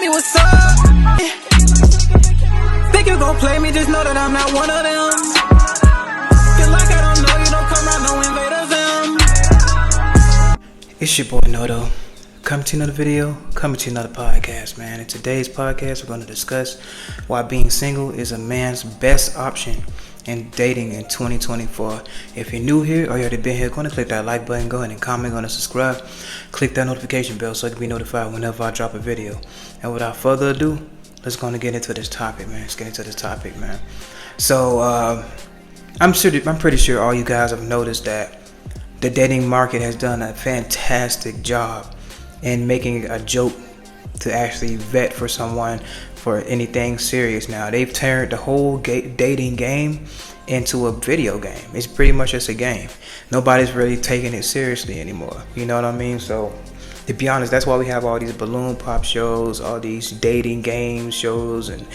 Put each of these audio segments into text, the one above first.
me what's up. Think you gon' play me, just know that I'm not one of them. Feel like I don't know you, don't come around, no invaders. It's your boy Noto. Coming to another video, coming to another podcast, man. In today's podcast, we're going to discuss why being single is a man's best option in dating in 2024. If you're new here or you already been here, go ahead and click that like button, go ahead and comment, go ahead and subscribe. Click that notification bell so you can be notified whenever I drop a video. And without further ado, let's go and get into this topic, man. So, I'm pretty sure all you guys have noticed that the dating market has done a fantastic job in making a joke to actually vet for someone for anything serious. Now they've turned the whole dating game into a video game. It's pretty much just a game. Nobody's really taking it seriously anymore. You know what I mean? So to be honest, that's why we have all these balloon pop shows, all these dating game shows, and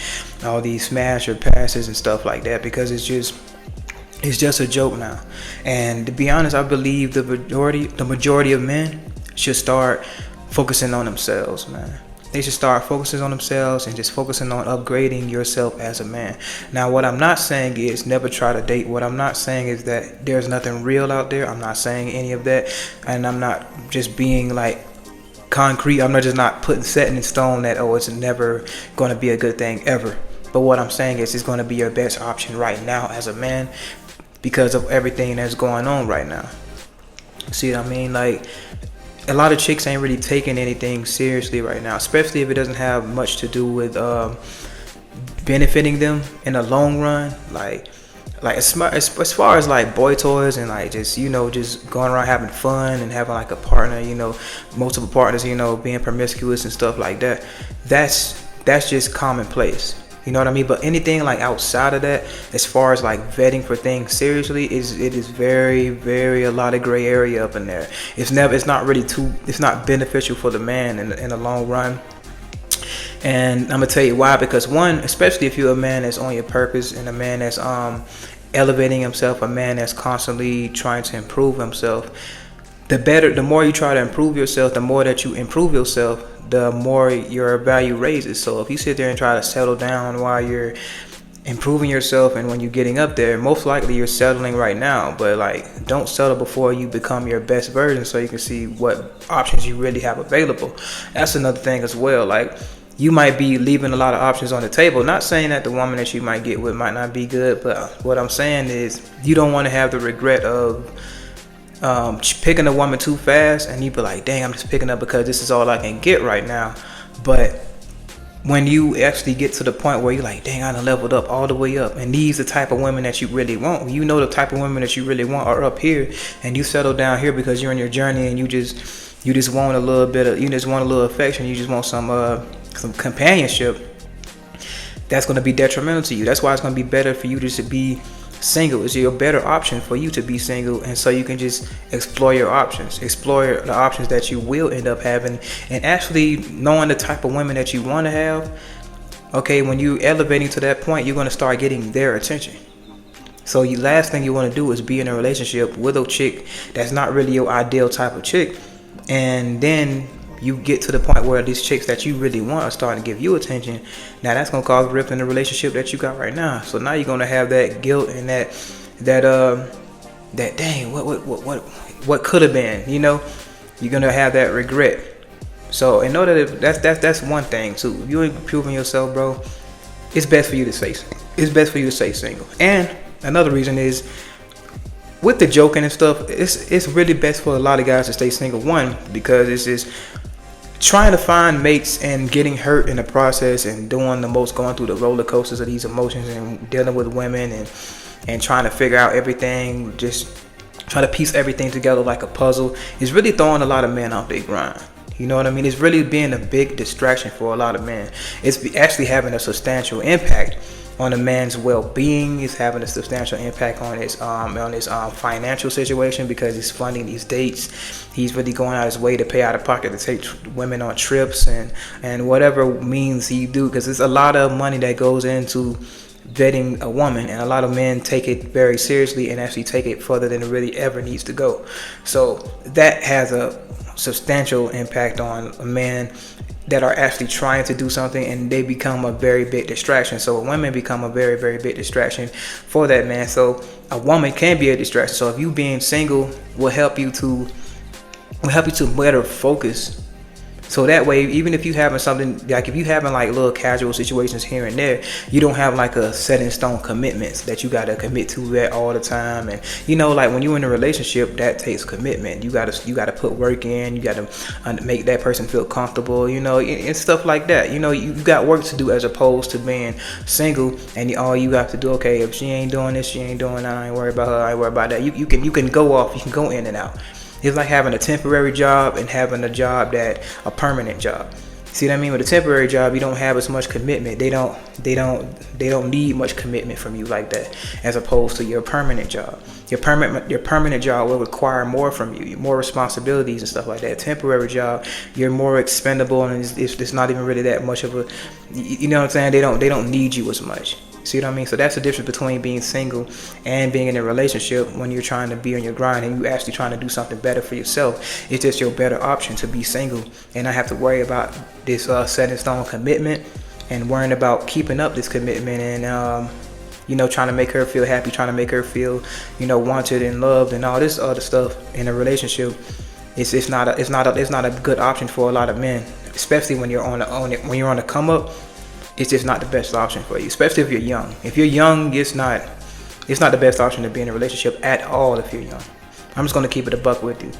all these smash or passes and stuff like that, because it's just a joke now. And to be honest, I believe the majority of men should start focusing on themselves, man. They should start focusing on themselves and just focusing on upgrading yourself as a man. Now, what I'm not saying is never try to date. What I'm not saying is that there's nothing real out there. I'm not saying any of that. And I'm not just being like concrete. I'm not setting in stone that, oh, it's never going to be a good thing ever. But what I'm saying is it's going to be your best option right now as a man because of everything that's going on right now. See what I mean? Like, a lot of chicks ain't really taking anything seriously right now, especially if it doesn't have much to do with benefiting them in the long run. Like as far as like boy toys and like just going around having fun and having like a partner, multiple partners, being promiscuous and stuff like that. That's just commonplace. You know what I mean? But anything like outside of that, as far as like vetting for things seriously, it is very, very a lot of gray area up in there. It's not beneficial for the man in the long run. And I'm gonna tell you why. Because one, especially if you're a man that's on your purpose and a man that's elevating himself, a man that's constantly trying to improve himself, the more you try to improve yourself, the more that you improve yourself, the more your value raises. So if you sit there and try to settle down while you're improving yourself, and when you're getting up there, most likely you're settling right now. But like, don't settle before you become your best version, so you can see what options you really have available. That's another thing as well. Like, you might be leaving a lot of options on the table. Not saying that the woman that you might get with might not be good, but what I'm saying is you don't want to have the regret of picking a woman too fast, and you be like, dang, I'm just picking up because this is all I can get right now. But when you actually get to the point where you're like, dang, I done leveled up all the way up, and these are the type of women that you really want. The type of women that you really want are up here, and you settle down here because you're in your journey and you just want a little bit of, you just want a little affection, you just want some companionship. That's going to be detrimental to you. That's why it's going to be better for you just to be single. Is your better option for you to be single, and so you can just explore your options, explore the options that you will end up having, and actually knowing the type of women that you want to have. Okay, when you elevating to that point, you're going to start getting their attention. So the last thing you want to do is be in a relationship with a chick that's not really your ideal type of chick, and then you get to the point where these chicks that you really want are starting to give you attention. Now that's gonna cause a rift in the relationship that you got right now. So now you're gonna have that guilt and that dang, what could have been. You're gonna have that regret. So in order to, that's one thing too. If you ain't improving yourself, bro, it's best for you to stay single. And another reason is, with the joking and stuff, it's really best for a lot of guys to stay single. One, because it's just trying to find mates and getting hurt in the process, and going through the roller coasters of these emotions and dealing with women and trying to figure out everything, just trying to piece everything together like a puzzle, is really throwing a lot of men off their grind. You know what I mean? It's really being a big distraction for a lot of men. It's actually having a substantial impact on a man's well-being. Is having a substantial impact on his financial situation, because he's funding these dates. He's really going out his way to pay out of pocket to take women on trips and whatever means he do, because there's a lot of money that goes into vetting a woman, and a lot of men take it very seriously and actually take it further than it really ever needs to go. So that has a substantial impact on a man that are actually trying to do something, and they become a very big distraction. So women become a very, very big distraction for that man. So a woman can be a distraction. So if you being single will help you to better focus. So that way, even if you having something, like if you having like little casual situations here and there, you don't have like a set in stone commitments that you gotta commit to that all the time. And you know, like when you're in a relationship, that takes commitment. You gotta put work in. You gotta make that person feel comfortable. You know, and stuff like that. You know, you got work to do as opposed to being single and all you have to do. Okay, if she ain't doing this, she ain't doing that. I ain't worried about her. I ain't worried about that. You can go off. You can go in and out. It's like having a temporary job and having a job a permanent job. See what I mean? With a temporary job, you don't have as much commitment. They don't need much commitment from you like that, as opposed to your permanent job. Your permanent job will require more from you, more responsibilities and stuff like that. Temporary job, you're more expendable, and it's not even really that much of a, you know what I'm saying? They don't need you as much. See what I mean? So that's the difference between being single and being in a relationship. When you're trying to be on your grind and you actually trying to do something better for yourself, it's just your better option to be single and not have to worry about this set in stone commitment and worrying about keeping up this commitment and you know, trying to make her feel happy, trying to make her feel, you know, wanted and loved and all this other stuff in a relationship. It's not a good option for a lot of men, especially when you're on the come up. It's just not the best option for you, especially if you're young. If you're young, it's not the best option to be in a relationship at all if you're young. I'm just gonna keep it a buck with you.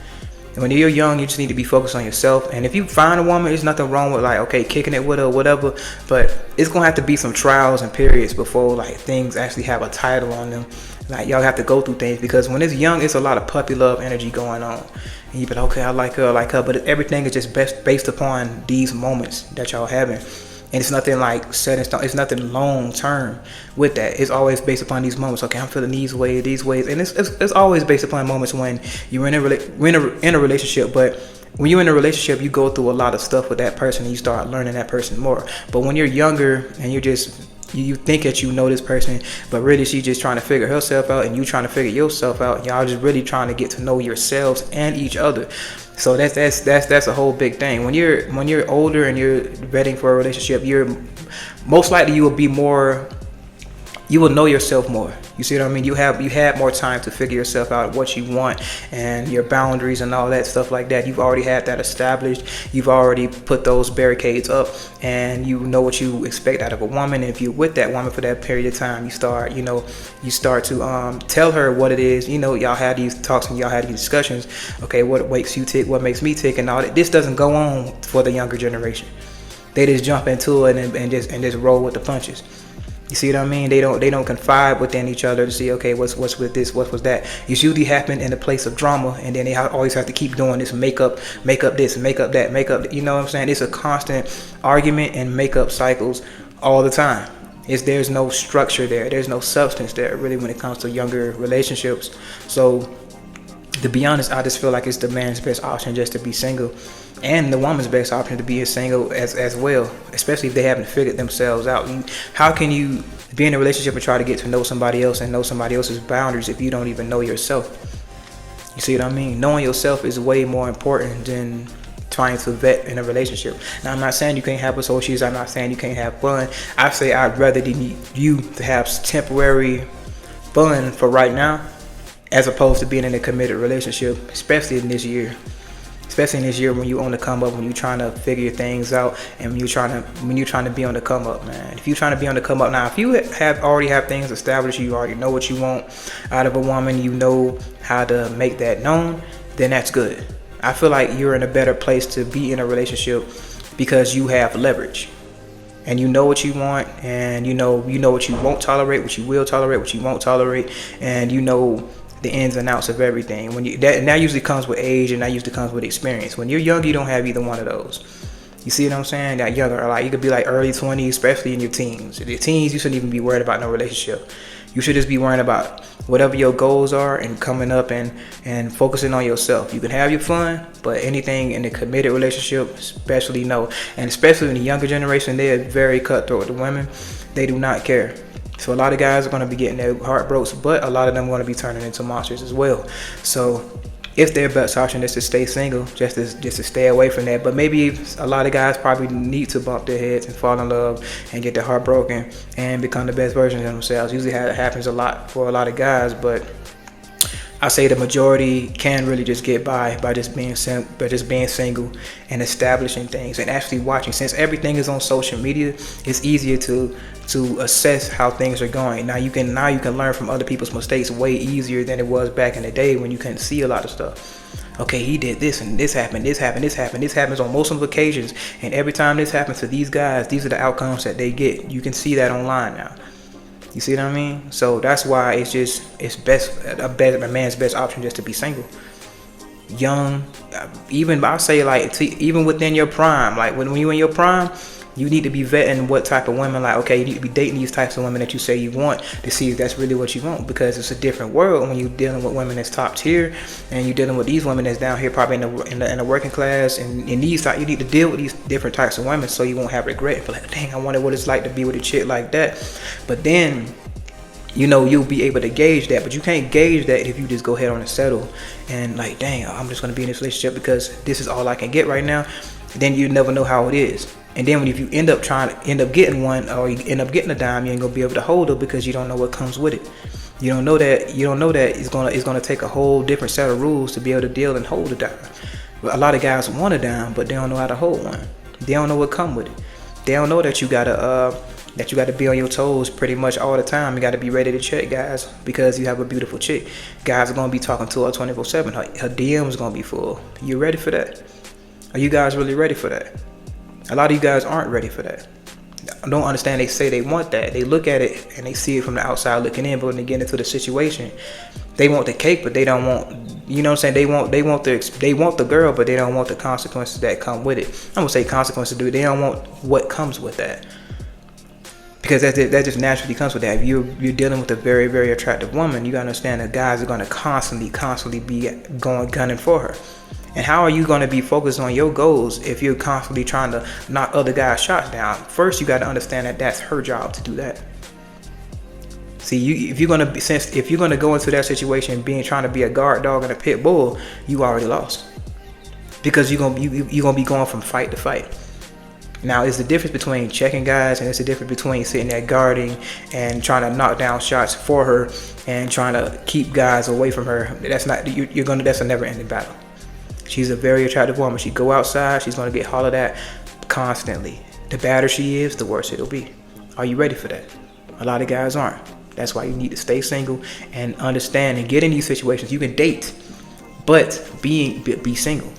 And when you're young, you just need to be focused on yourself. And if you find a woman, there's nothing wrong with like, okay, kicking it with her or whatever, but it's gonna have to be some trials and periods before like things actually have a title on them. Like y'all have to go through things, because when it's young, it's a lot of puppy love energy going on. And you be like, okay, I like her, but everything is just based upon these moments that y'all having. And it's nothing like set in stone. It's nothing long term with that. It's always based upon these moments. Okay, I'm feeling these ways, and it's always based upon moments when you're in a relationship. But when you're in a relationship, you go through a lot of stuff with that person, and you start learning that person more. But when you're younger and you think that you know this person, but really she's just trying to figure herself out, and you trying to figure yourself out. Y'all just really trying to get to know yourselves and each other. So that's a whole big thing. When you're older and you're vetting for a relationship, you're most likely you will know yourself more. You see what I mean? You have more time to figure yourself out, what you want and your boundaries and all that stuff like that. You've already had that established. You've already put those barricades up, and you know what you expect out of a woman. And if you're with that woman for that period of time, you start to tell her what it is. You know, y'all had these talks and y'all had these discussions. Okay, what makes you tick? What makes me tick? And all that. This doesn't go on for the younger generation. They just jump into it and just roll with the punches. You see what I mean? They don't confide within each other to see, okay, what's with this, what was that. It's usually happen in a place of drama, and then they always have to keep doing this, make up this, make up that, you know what I'm saying? It's a constant argument and makeup cycles all the time. There's no structure there. There's no substance there, really, when it comes to younger relationships. So to be honest, I just feel like it's the man's best option just to be single, and the woman's best option to be single as well, especially if they haven't figured themselves out. How can you be in a relationship and try to get to know somebody else and know somebody else's boundaries if you don't even know yourself? You see what I mean? Knowing yourself is way more important than trying to vet in a relationship. Now, I'm not saying you can't have associates. I'm not saying you can't have fun. I say I'd rather you to have temporary fun for right now, as opposed to being in a committed relationship, especially in this year when you on the come up, when you're trying to figure things out, and when you're trying to be on the come up, man. If you're trying to be on the come up now, if you already have things established, you already know what you want out of a woman, you know how to make that known, then that's good. I feel like you're in a better place to be in a relationship because you have leverage. And you know what you want, and you know what you won't tolerate, what you will tolerate, what you won't tolerate, and you know the ins and outs of everything. And that usually comes with age, and that usually comes with experience. When you're young, you don't have either one of those. You see what I'm saying? That younger, like you could be like early 20s, especially in your teens. In your teens, you shouldn't even be worried about no relationship. You should just be worrying about whatever your goals are and coming up and focusing on yourself. You can have your fun, but anything in a committed relationship, especially no. And especially in the younger generation, they are very cutthroat. The women, they do not care. So a lot of guys are going to be getting their heart broken, but a lot of them are going to be turning into monsters as well. So if their best option is to stay single, just to stay away from that. But maybe a lot of guys probably need to bump their heads and fall in love and get their heart broken and become the best version of themselves. Usually that happens a lot for a lot of guys, but I say the majority can really just get by just being single and establishing things and actually watching. Since everything is on social media, it's easier to assess how things are going. Now you can learn from other people's mistakes way easier than it was back in the day when you couldn't see a lot of stuff. Okay, he did this and this happened, this happened, this happened. This happens on most of the occasions, and every time this happens to these guys, these are the outcomes that they get. You can see that online now. You see what I mean? So that's why it's best a man's best option just to be single, young. Even I say like even within your prime, like when you're in your prime, you need to be vetting what type of women. Like, okay, you need to be dating these types of women that you say you want to see if that's really what you want, because it's a different world when you're dealing with women that's top tier and you're dealing with these women that's down here probably in the working class. And in these you need to deal with these different types of women so you won't have regret and feel like, dang, I wonder what it's like to be with a chick like that. But then you'll be able to gauge that. But you can't gauge that if you just go ahead on and settle and like, dang, I'm just going to be in this relationship because this is all I can get right now. Then you never know how it is. And then if you end up getting one, or you end up getting a dime, you ain't gonna be able to hold her because you don't know what comes with it. You don't know that it's gonna take a whole different set of rules to be able to deal and hold a dime. But a lot of guys want a dime, but they don't know how to hold one. They don't know what come with it. They don't know that you gotta be on your toes pretty much all the time. You gotta be ready to check guys because you have a beautiful chick. Guys are gonna be talking to her 24/7. Her DM is gonna be full. You ready for that? Are you guys really ready for that? A lot of you guys aren't ready for that. I don't understand. They say they want that. They look at it and they see it from the outside looking in, but when they get into the situation, they want the cake, but they don't want. You know what I'm saying? They want the girl, but they don't want the consequences that come with it. I'm gonna say consequences, dude. They don't want what comes with that, because that just naturally comes with that. If you're dealing with a very, very attractive woman, you gotta understand that guys are gonna constantly be gunning for her. And how are you going to be focused on your goals if you're constantly trying to knock other guys' shots down? First, you got to understand that that's her job to do that. See, if you're going to go into that situation trying to be a guard dog and a pit bull, you already lost, because you're going to be going from fight to fight. Now, it's the difference between checking guys, and it's the difference between sitting there guarding and trying to knock down shots for her and trying to keep guys away from her. That's a never-ending battle. She's a very attractive woman. She go outside, she's going to get hollered at constantly. The badder she is, the worse it'll be. Are you ready for that? A lot of guys aren't. That's why you need to stay single and understand and get in these situations. You can date, but be single.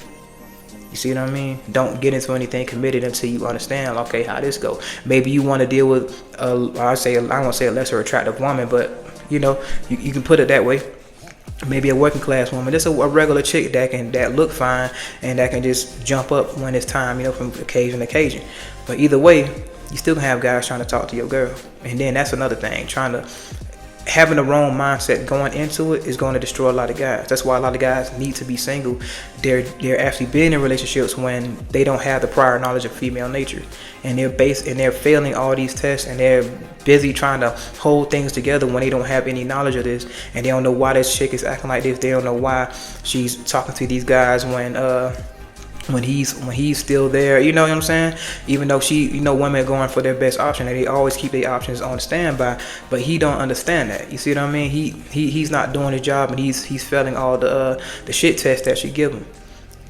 You see what I mean? Don't get into anything committed until you understand, okay, how this go. Maybe you want to deal with, I won't say a lesser attractive woman, but you can put it that way. Maybe a working class woman, just a regular chick that look fine and that can just jump up when it's time, from occasion to occasion. But either way, you still gonna have guys trying to talk to your girl. And then that's another thing, having the wrong mindset going into it is going to destroy a lot of guys. That's why a lot of guys need to be single. They're actually being in relationships when they don't have the prior knowledge of female nature, and they're failing all these tests, and they're busy trying to hold things together when they don't have any knowledge of this, and they don't know why this chick is acting like this. They don't know why she's talking to these guys when he's still there. You know what I'm saying? Even though women are going for their best option, and they always keep their options on standby, but he don't understand that. You see what I mean? He's not doing his job, and he's failing all the shit tests that she give him.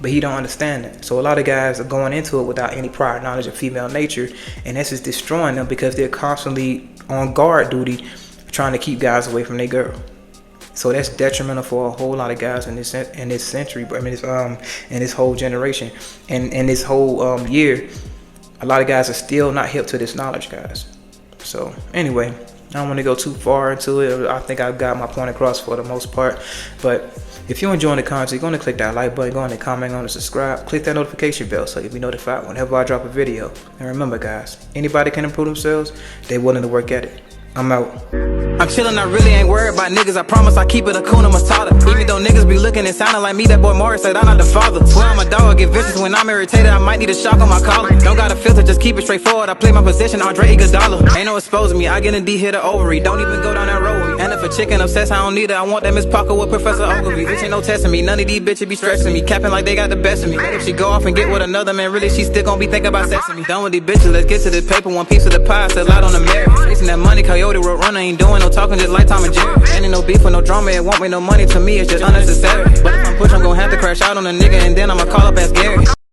But he don't understand that. So a lot of guys are going into it without any prior knowledge of female nature, and that's just destroying them because they're constantly on guard duty trying to keep guys away from their girl. So that's detrimental for a whole lot of guys in this century, but in this whole generation, and in this whole year. A lot of guys are still not hip to this knowledge, guys. So anyway, I don't want to go too far into it. I think I've got my point across for the most part. But if you're enjoying the content, you're going to click that like button, go on and comment, on and subscribe. Click that notification bell so you'll be notified whenever I drop a video. And remember, guys, anybody can improve themselves. They're willing to work at it. I'm out. I'm chillin', I really ain't worried about niggas. I promise I keep it a Kuna Matata. Even though niggas be looking and sounding like me, that boy Morris said I'm not the father. Swear I'm a dog, get vicious when I'm irritated. I might need a shock on my collar. Don't got a filter, just keep it straightforward. I play my position, Andre Iguodala. Ain't no exposing me, I get a D, hit a ovary. Don't even go down that road with me. And if a chicken obsessed, I don't need it. I want that Miss Parker with Professor Ogilvy. Bitch ain't no testing me, none of these bitches be stressing me. Capping like they got the best of me. If she go off and get with another man, really she still gon' be thinking about sexing me. Done with these bitches, let's get to this paper. One piece of the pie, still out on the merit. Chasing that money, Coyote Road Runner, ain't doing no talking, just like Tom and Jerry. Ain't no beef or no drama, it won't make no money to me, it's just unnecessary. But if I'm push, I'm gon' have to crash out on a nigga and then I'ma call up as Gary.